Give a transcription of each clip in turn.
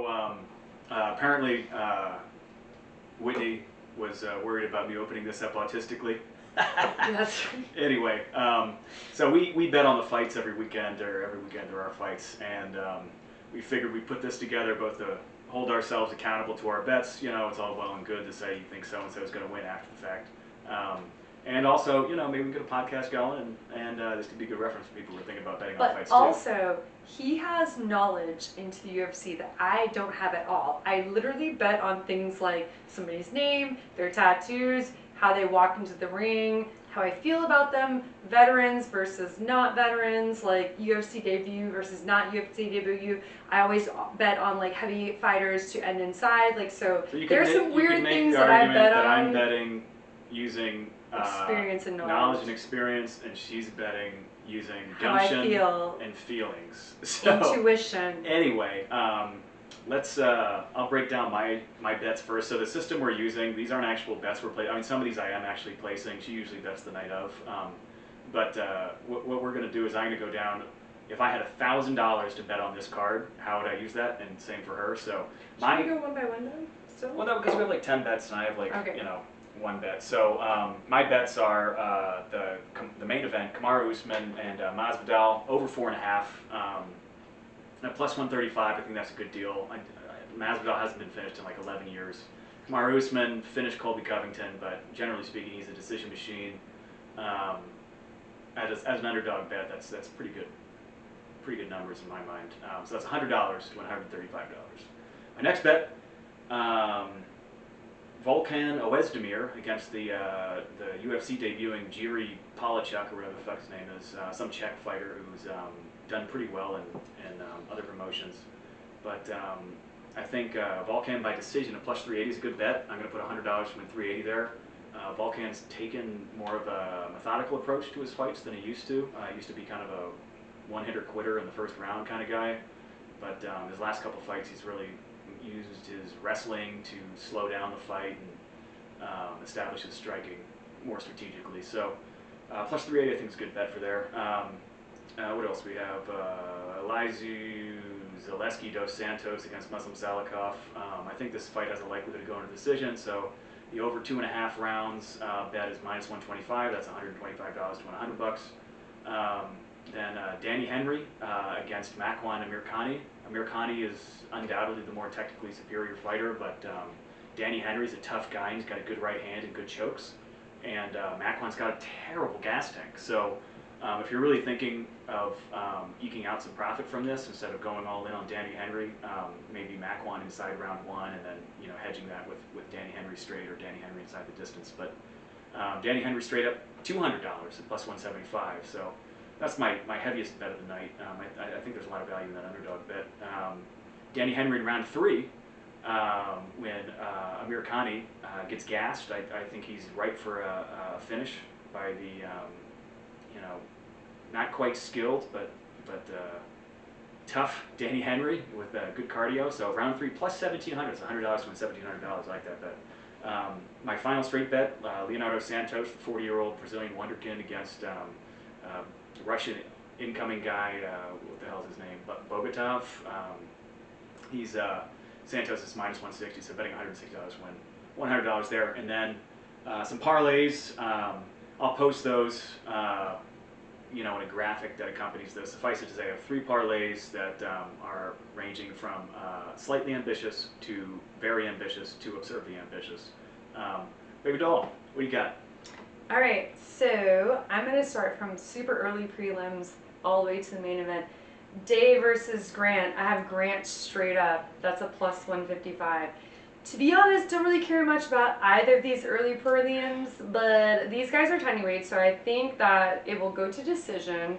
So apparently Whitney was worried about me opening this up autistically. That's Anyway, so we bet on the fights every weekend, or every weekend there are fights, and we figured we'd put this together both to hold ourselves accountable to our bets. You know, it's all well and good to say you think so-and-so is going to win after the fact. And also, you know, maybe we get a podcast going, and this could be a good reference for people who are thinking about betting on fights But too. also, he has knowledge into the UFC that I don't have at all. I literally bet on things like somebody's name, their tattoos, how they walk into the ring, how I feel about them, veterans versus not veterans, like UFC debut versus not UFC debut. I always bet on like heavy fighters to end inside. Like so there's some weird things that I bet on. I'm betting using experience and knowledge and experience, and she's betting using how I gumption feel and feelings. So, intuition. Anyway, let's. I'll break down my bets first. So the system we're using, these aren't actual bets we're playing. I mean, some of these I am actually placing. She usually bets the night of. But what we're going to do is I'm going to go down. If I had $1,000 to bet on this card, how would I use that? And same for her. So Should we go one by one then? Still? Well, no, because we have like 10 bets, and I have like Okay. you know, one bet. So my bets are the main event, Kamaru Usman and Masvidal, over 4.5. At plus 135, I think that's a good deal. Masvidal hasn't been finished in like 11 years. Kamaru Usman finished Colby Covington, but generally speaking, he's a decision machine. As an underdog bet, that's pretty good numbers in my mind. So that's $100 to $135. My next bet. Volkan Oezdemir against the UFC debuting Jiri or whatever the fuck his name is, some Czech fighter who's done pretty well in other promotions. But I think Volkan by decision at plus 380 is a good bet. I'm going to put $100 to win 380 there. Volkan's taken more of a methodical approach to his fights than he used to. He used to be kind of a one-hitter quitter in the first round kind of guy. But his last couple fights, he's really used his wrestling to slow down the fight and establish his striking more strategically. So plus 380 I think is a good bet for there. What else we have? Zaleski dos Santos against Muslim Salikhov. I think this fight has a likelihood of going to decision, so the over 2.5 rounds bet is minus 125. That's $125 to $100. Then Danny Henry against Makwan Amirkhani. Amirkhani is undoubtedly the more technically superior fighter, but Danny Henry's a tough guy. He's got a good right hand and good chokes. And Makwan's got a terrible gas tank. So if you're really thinking of eking out some profit from this, instead of going all in on Danny Henry, maybe Makwan inside round one, and then hedging that with Danny Henry straight or Danny Henry inside the distance. But Danny Henry straight up $200 at plus 175. So that's my heaviest bet of the night. I think there's a lot of value in that underdog bet. Danny Henry in round 3, when Amirkhani gets gassed, I think he's ripe for a finish by the, not quite skilled, but tough Danny Henry with good cardio. So round 3 plus 1,700. It's $100 to win $1,700. I like that bet. My final straight bet, Leonardo Santos, the 40-year-old Brazilian wonderkin against Russian incoming guy, what the hell is his name? Bogatov. He's Santos is minus 160, so betting $160 win $100 there. And then some parlays. I'll post those, in a graphic that accompanies this. Suffice it to say, I have 3 parlays that are ranging from slightly ambitious to very ambitious to absurdly ambitious. Baby doll, what do you got? All right, so I'm going to start from super early prelims all the way to the main event. Day versus Grant. I have Grant straight up. That's a plus 155. To be honest, don't really care much about either of these early prelims, but these guys are tiny weights, so I think that it will go to decision,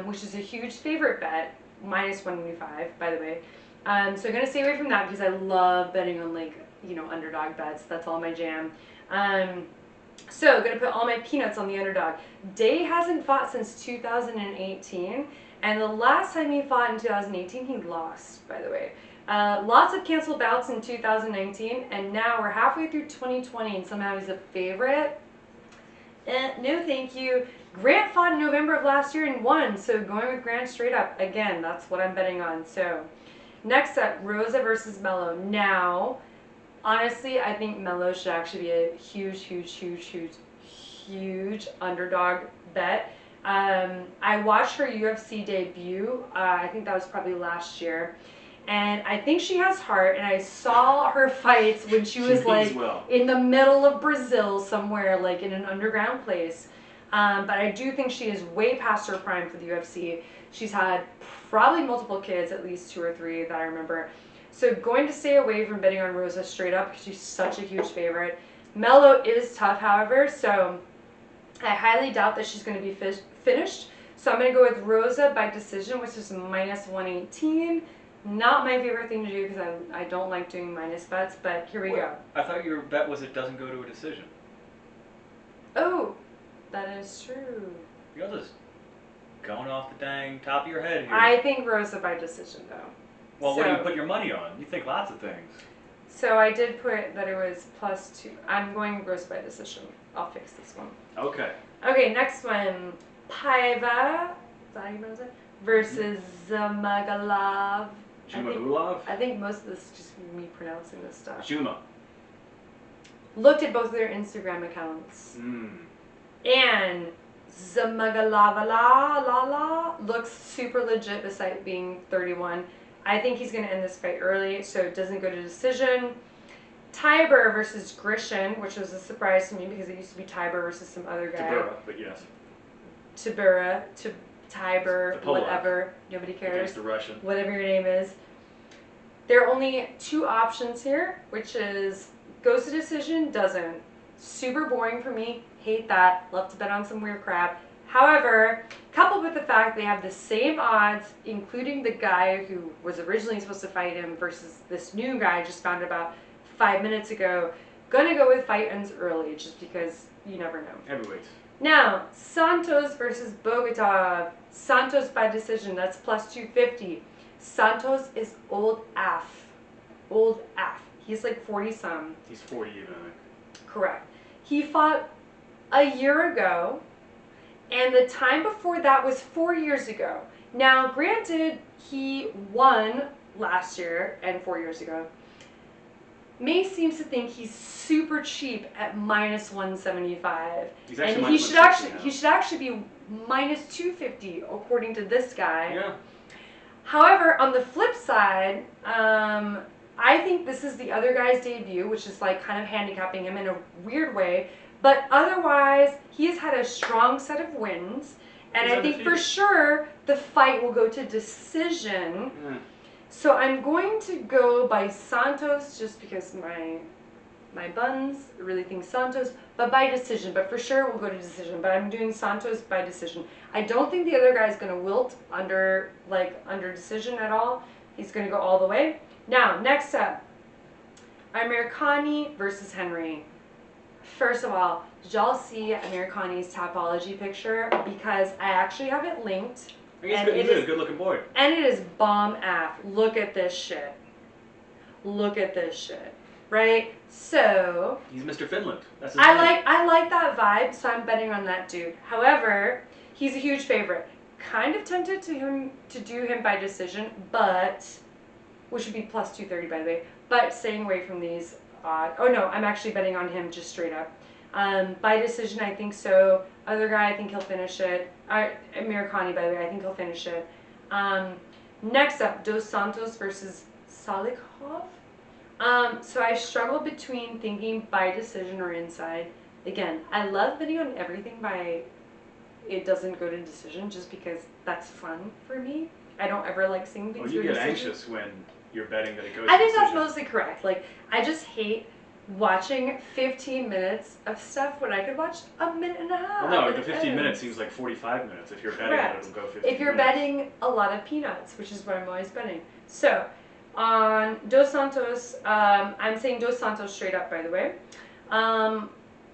which is a huge favorite bet, minus 125, by the way. So I'm going to stay away from that because I love betting on, underdog bets. That's all my jam. So I'm going to put all my peanuts on the underdog. Day hasn't fought since 2018, and the last time he fought in 2018, he lost, by the way. Lots of canceled bouts in 2019, and now we're halfway through 2020, and somehow he's a favorite. No thank you. Grant fought in November of last year and won, so going with Grant straight up, again, that's what I'm betting on. So Next up, Rosa versus Mello. Now, honestly, I think Mello should actually be a huge underdog bet. I watched her UFC debut. I think that was probably last year. And I think she has heart, and I saw her fights when she was like in the middle of Brazil somewhere, like in an underground place. But I do think she is way past her prime for the UFC. She's had probably multiple kids, at least 2 or 3 that I remember. So going to stay away from betting on Rosa straight up because she's such a huge favorite. Mello is tough, however, so I highly doubt that she's going to be finished. So I'm going to go with Rosa by decision, which is minus 118. Not my favorite thing to do because I don't like doing minus bets, but here we go. I thought your bet was it doesn't go to a decision. Oh, that is true. You're just going off the dang top of your head here. I think Rosa by decision, though. Well, what do you put your money on? You think lots of things. So I did put that it was +2. I'm going Rosa by decision. I'll fix this one. Okay. Okay, next one. Paiva, is that how you pronounce it? Versus Zamagalov. Jumagulov? I think most of this is just me pronouncing this stuff. Juma. Looked at both of their Instagram accounts. And Zamagalavala looks super legit despite being 31. I think he's going to end this fight early, so it doesn't go to decision. Tybura versus Grishin, which was a surprise to me because it used to be Tybura versus some other guy. Tybura, but yes. Tybura, Tybur, whatever. Nobody cares. Against the Russian. Whatever your name is. There are only 2 options here, which is goes to decision, doesn't. Super boring for me. Hate that. Love to bet on some weird crap. However, coupled with the fact they have the same odds, including the guy who was originally supposed to fight him versus this new guy I just found about 5 minutes ago, gonna go with fight ends early just because you never know. Heavyweights. Now, Santos versus Bogota. Santos by decision, that's +250. Santos is old AF. Old AF. He's like 40-some. He's 40 even, I think. Correct. He fought a year ago, and the time before that was 4 years ago. Now, granted, he won last year and 4 years ago. Mace seems to think he's super cheap at minus 175. And he should actually be minus 250 according to this guy. Yeah. However, on the flip side, I think this is the other guy's debut, which is like kind of handicapping him in a weird way. But otherwise, he has had a strong set of wins, and I think for sure the fight will go to decision. So I'm going to go by Santos just because my buns really think Santos, but by decision. But for sure we'll go to decision. But I'm doing Santos by decision. I don't think the other guy's going to wilt under decision at all. He's going to go all the way. Now, next up, Amirkhani versus Henry. First of all, did y'all see Amirkhani's Tapology picture? Because I actually have it linked. He's a good looking boy. And it is bomb ass. Look at this shit. Look at this shit. Right? So he's Mr. Finland. That's his name. I like that vibe, so I'm betting on that dude. However, he's a huge favorite. Kind of tempted to do him by decision, but which would be plus 230 by the way. But staying away from these oh no, I'm actually betting on him just straight up. By decision, I think so. Other guy, I think he'll finish it. Amirkhani, by the way, I think he'll finish it. Next up, Dos Santos versus Salikhov. So I struggle between thinking by decision or inside. Again, I love betting on everything by it doesn't go to decision just because that's fun for me. I don't ever like seeing things you go to get decision. anxious when you're betting that it goes to I think decision. that's mostly correct. Like, I just hate watching 15 minutes of stuff when I could watch a minute and a half. Well, no, the 15 minutes seems like 45 minutes if you're betting that it'll go 15 minutes. If you're betting a lot of peanuts, which is what I'm always betting. So, on Dos Santos, I'm saying Dos Santos straight up, by the way.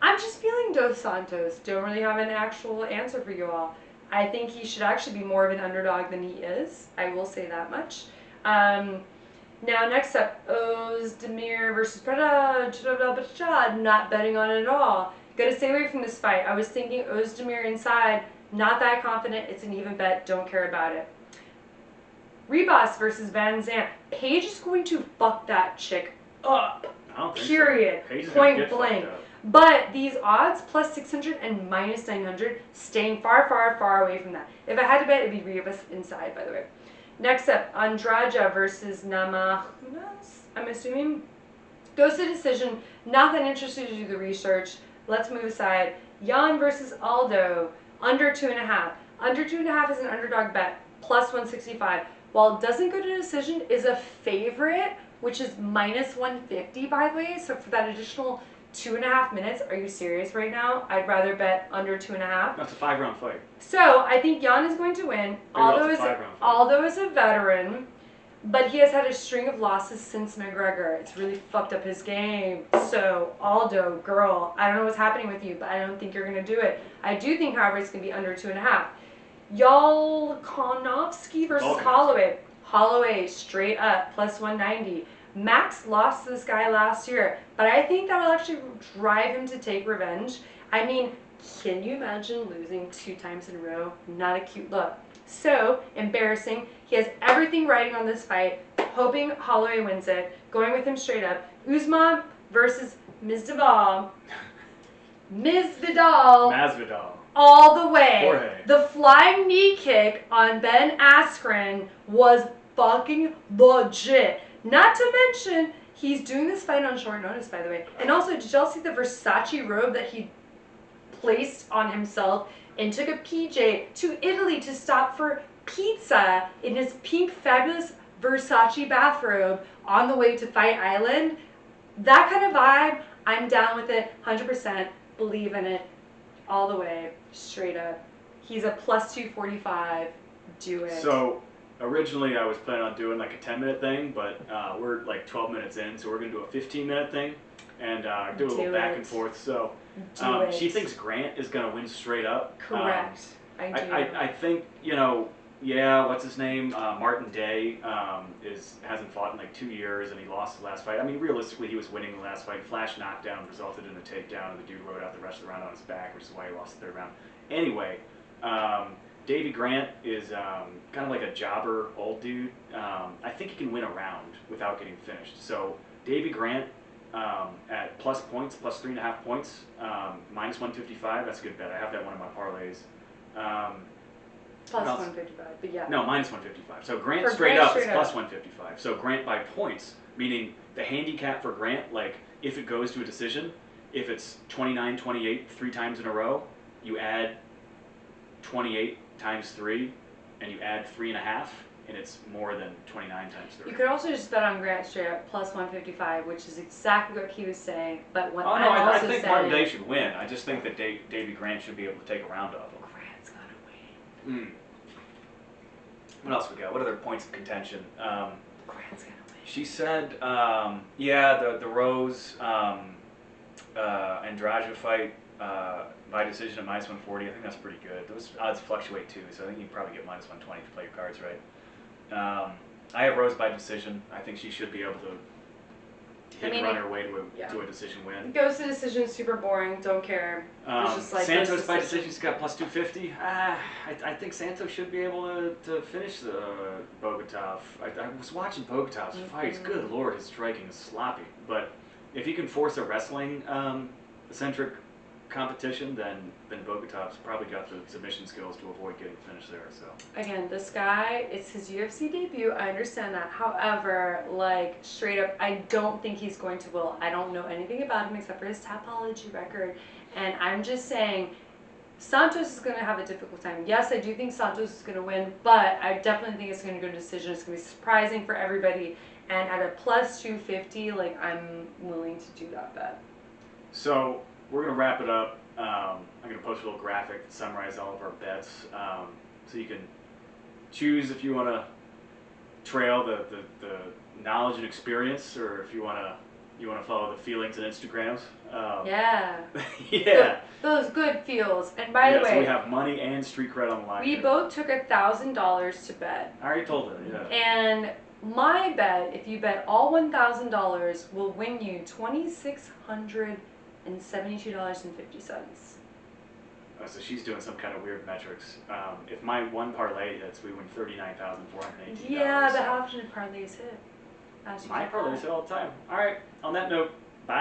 I'm just feeling Dos Santos. Don't really have an actual answer for you all. I think he should actually be more of an underdog than he is. I will say that much. Now, next up, Oezdemir versus Paiva. Not betting on it at all. Gotta stay away from this fight. I was thinking Oezdemir inside. Not that confident. It's an even bet. Don't care about it. Ribas versus Van Zandt. Paige is going to fuck that chick up. I don't think Period. So. Paige is gonna Point get blank. fucked up. But these odds, plus 600 and minus 900, staying far, far, far away from that. If I had to bet, it'd be Ribas inside, by the way. Next up, Andrade versus Namajunas, I'm assuming. Goes to decision. Not that interested to do the research. Let's move aside. Jan versus Aldo, under 2.5. Under 2.5 is an underdog bet, plus 165. While it doesn't go to decision, is a favorite, which is minus 150, by the way. So for that additional 2.5 minutes, are you serious right now? I'd rather bet under 2.5. That's a 5-round fight. So I think Jan is going to win. Aldo is a veteran, but he has had a string of losses since McGregor. It's really fucked up his game. So Aldo, girl, I don't know what's happening with you, but I don't think you're going to do it. I do think, however, it's going to be under 2.5. Volkanovski versus Holloway. Holloway straight up, plus 190. Max lost to this guy last year, but I think that'll actually drive him to take revenge. I mean, can you imagine losing 2 times in a row? Not a cute look. So embarrassing. He has everything riding on this fight, hoping Holloway wins it, going with him straight up. Usman versus Masvidal. Masvidal. All the way. Jorge. The flying knee kick on Ben Askren was fucking legit. Not to mention, he's doing this fight on short notice, by the way. And also, did y'all see the Versace robe that he placed on himself and took a PJ to Italy to stop for pizza in his pink, fabulous Versace bathrobe on the way to Fight Island? That kind of vibe, I'm down with it, 100%. Believe in it, all the way, straight up. He's a plus 245. Do it. So originally I was planning on doing like a 10-minute thing, but we're like 12 minutes in, so we're going to do a 15-minute thing and do a little back and forth. So she thinks Grant is going to win straight up. Correct. I do. I think, you know, yeah, what's his name? Martin Day hasn't fought in like 2 years, and he lost the last fight. I mean, realistically, he was winning the last fight. Flash knockdown resulted in a takedown, and the dude rode out the rest of the round on his back, which is why he lost the 3rd round. Anyway, Davey Grant is kind of like a jobber old dude. I think he can win a round without getting finished. So Davey Grant at plus points, plus 3.5 points, minus 155. That's a good bet. I have that one of my parlays. Plus 155, but yeah. No, minus 155. So Grant straight up is plus 155. So Grant by points, meaning the handicap for Grant, like if it goes to a decision, if it's 29-28 3 times in a row, you add 28 times 3, and you add 3.5, and it's more than 29 times 3. You could also just bet on Grant straight up plus 155, which is exactly what he was saying. But what I think Martin Day should win. I just think that Davey Grant should be able to take a round off him. Grant's gonna win. What else we got? What other points of contention? Grant's gonna win. She said, the Rose Andrade fight by decision at minus 140. I think that's pretty good. Those odds fluctuate too, so I think you can probably get minus 120 if you play your cards right. I have Rose by decision. I think she should be able to run her way to a decision win. Goes to decision, super boring, don't care. Just like Santos by decision, she's got plus 250. I think Santos should be able to finish the Bogatov. I was watching Bogatov's fights. Good Lord, his striking is sloppy. But if he can force a wrestling-centric competition, then Bogatov's probably got the submission skills to avoid getting finished there. So again, this guy, it's his UFC debut. I understand that. However, like straight up, I don't think he's going to will. I don't know anything about him except for his Tapology record, and I'm just saying, Santos is going to have a difficult time. Yes, I do think Santos is going to win, but I definitely think it's going to go to decision. It's going to be surprising for everybody, and at a plus 250, like I'm willing to do that bet. So we're going to wrap it up. I'm going to post a little graphic to summarize all of our bets, so you can choose if you want to trail the knowledge and experience, or if you want to follow the feelings and Instagrams. Yeah. Yeah. Those good feels. And by the way, so we have money and street cred on the line. We both took $1,000 to bet. I already told her. Yeah. And my bet, if you bet all $1,000, will win you $2,672.50. So she's doing some kind of weird metrics. If my one parlay hits, we win $39,418. Yeah, but how often do parlays hit? Ask you My about parlays that. hit all the time. All right. On that note, bye.